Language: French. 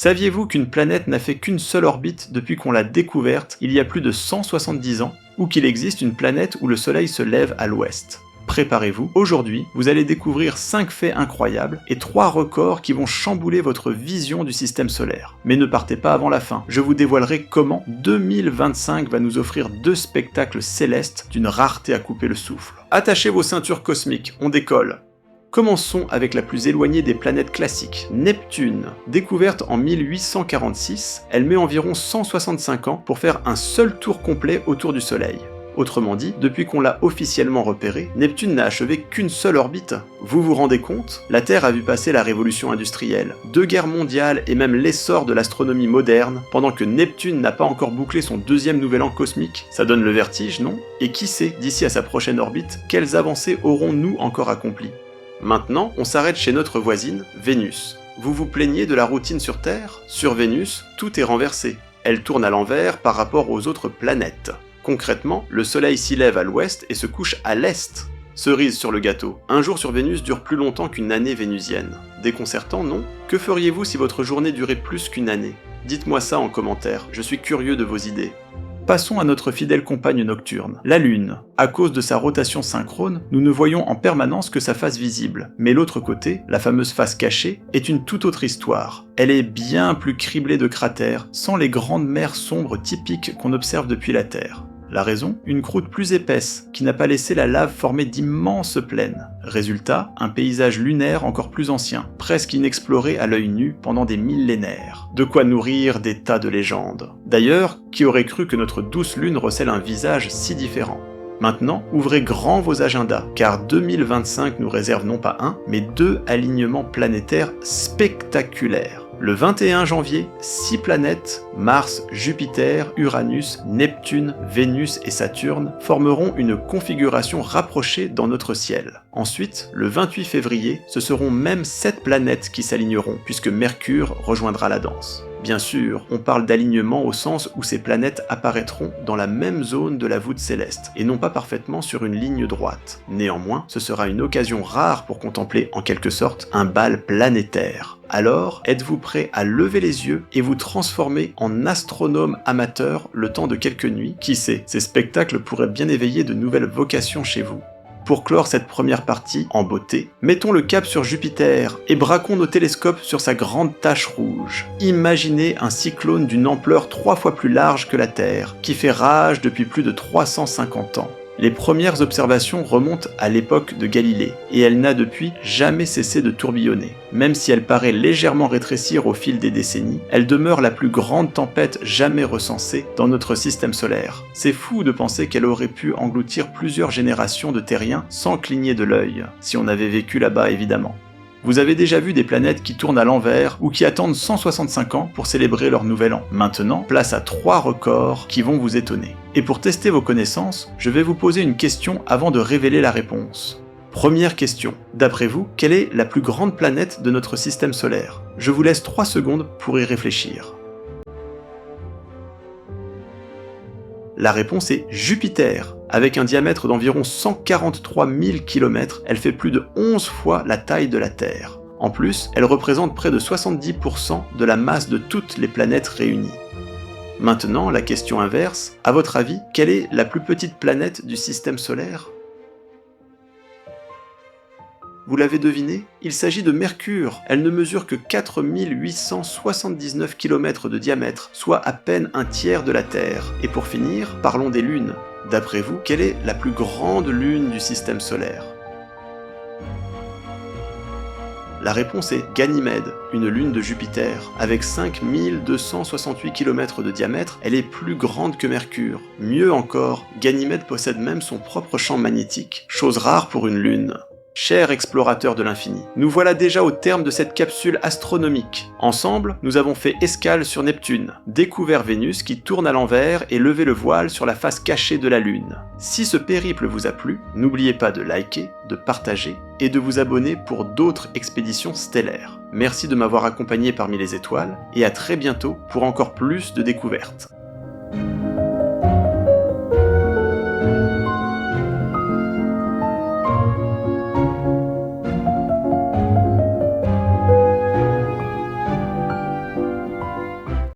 Saviez-vous qu'une planète n'a fait qu'une seule orbite depuis qu'on l'a découverte il y a plus de 170 ans, ou qu'il existe une planète où le Soleil se lève à l'ouest? Préparez-vous, aujourd'hui, vous allez découvrir 5 faits incroyables et 3 records qui vont chambouler votre vision du système solaire. Mais ne partez pas avant la fin, je vous dévoilerai comment 2025 va nous offrir 2 spectacles célestes d'une rareté à couper le souffle. Attachez vos ceintures cosmiques, on décolle. Commençons avec la plus éloignée des planètes classiques, Neptune. Découverte en 1846, elle met environ 165 ans pour faire un seul tour complet autour du Soleil. Autrement dit, depuis qu'on l'a officiellement repéré, Neptune n'a achevé qu'une seule orbite. Vous vous rendez compte? La Terre a vu passer la révolution industrielle, 2 guerres mondiales et même l'essor de l'astronomie moderne, pendant que Neptune n'a pas encore bouclé son 2e nouvel an cosmique. Ça donne le vertige, non? Et qui sait, d'ici à sa prochaine orbite, quelles avancées aurons-nous encore accomplies? Maintenant, on s'arrête chez notre voisine, Vénus. Vous vous plaignez de la routine sur Terre? Sur Vénus, tout est renversé. Elle tourne à l'envers par rapport aux autres planètes. Concrètement, le Soleil s'y lève à l'ouest et se couche à l'est. Cerise sur le gâteau, un jour sur Vénus dure plus longtemps qu'une année vénusienne. Déconcertant, non? Que feriez-vous si votre journée durait plus qu'une année? Dites-moi ça en commentaire, je suis curieux de vos idées. Passons à notre fidèle compagne nocturne, la Lune. À cause de sa rotation synchrone, nous ne voyons en permanence que sa face visible. Mais l'autre côté, la fameuse face cachée, est une toute autre histoire. Elle est bien plus criblée de cratères, sans les grandes mers sombres typiques qu'on observe depuis la Terre. La raison? Une croûte plus épaisse, qui n'a pas laissé la lave former d'immenses plaines. Résultat, un paysage lunaire encore plus ancien, presque inexploré à l'œil nu pendant des millénaires. De quoi nourrir des tas de légendes. D'ailleurs, qui aurait cru que notre douce lune recèle un visage si différent? Maintenant, ouvrez grand vos agendas, car 2025 nous réserve non pas un, mais 2 alignements planétaires spectaculaires. Le 21 janvier, 6 planètes, Mars, Jupiter, Uranus, Neptune, Vénus et Saturne, formeront une configuration rapprochée dans notre ciel. Ensuite, le 28 février, ce seront même 7 planètes qui s'aligneront, puisque Mercure rejoindra la danse. Bien sûr, on parle d'alignement au sens où ces planètes apparaîtront dans la même zone de la voûte céleste, et non pas parfaitement sur une ligne droite. Néanmoins, ce sera une occasion rare pour contempler, en quelque sorte, un bal planétaire. Alors, êtes-vous prêt à lever les yeux et vous transformer en astronome amateur le temps de quelques nuits? Qui sait, ces spectacles pourraient bien éveiller de nouvelles vocations chez vous. Pour clore cette première partie en beauté, mettons le cap sur Jupiter et braquons nos télescopes sur sa grande tache rouge. Imaginez un cyclone d'une ampleur 3 fois plus large que la Terre, qui fait rage depuis plus de 350 ans. Les premières observations remontent à l'époque de Galilée, et elle n'a depuis jamais cessé de tourbillonner. Même si elle paraît légèrement rétrécir au fil des décennies, elle demeure la plus grande tempête jamais recensée dans notre système solaire. C'est fou de penser qu'elle aurait pu engloutir plusieurs générations de terriens sans cligner de l'œil, si on avait vécu là-bas évidemment. Vous avez déjà vu des planètes qui tournent à l'envers ou qui attendent 165 ans pour célébrer leur nouvel an. Maintenant, place à 3 records qui vont vous étonner. Et pour tester vos connaissances, je vais vous poser une question avant de révéler la réponse. Première question. D'après vous, quelle est la plus grande planète de notre système solaire? Je vous laisse 3 secondes pour y réfléchir. La réponse est Jupiter. Avec un diamètre d'environ 143 000 km, elle fait plus de 11 fois la taille de la Terre. En plus, elle représente près de 70% de la masse de toutes les planètes réunies. Maintenant, la question inverse, à votre avis, quelle est la plus petite planète du système solaire? Vous l'avez deviné? Il s'agit de Mercure. Elle ne mesure que 4 879 km de diamètre, soit à peine un tiers de la Terre. Et pour finir, parlons des lunes. D'après vous, quelle est la plus grande lune du système solaire? La réponse est Ganymède, une lune de Jupiter. Avec 5 268 km de diamètre, elle est plus grande que Mercure. Mieux encore, Ganymède possède même son propre champ magnétique, chose rare pour une lune. Chers explorateurs de l'infini, nous voilà déjà au terme de cette capsule astronomique. Ensemble, nous avons fait escale sur Neptune, découvert Vénus qui tourne à l'envers et levé le voile sur la face cachée de la Lune. Si ce périple vous a plu, n'oubliez pas de liker, de partager et de vous abonner pour d'autres expéditions stellaires. Merci de m'avoir accompagné parmi les étoiles et à très bientôt pour encore plus de découvertes.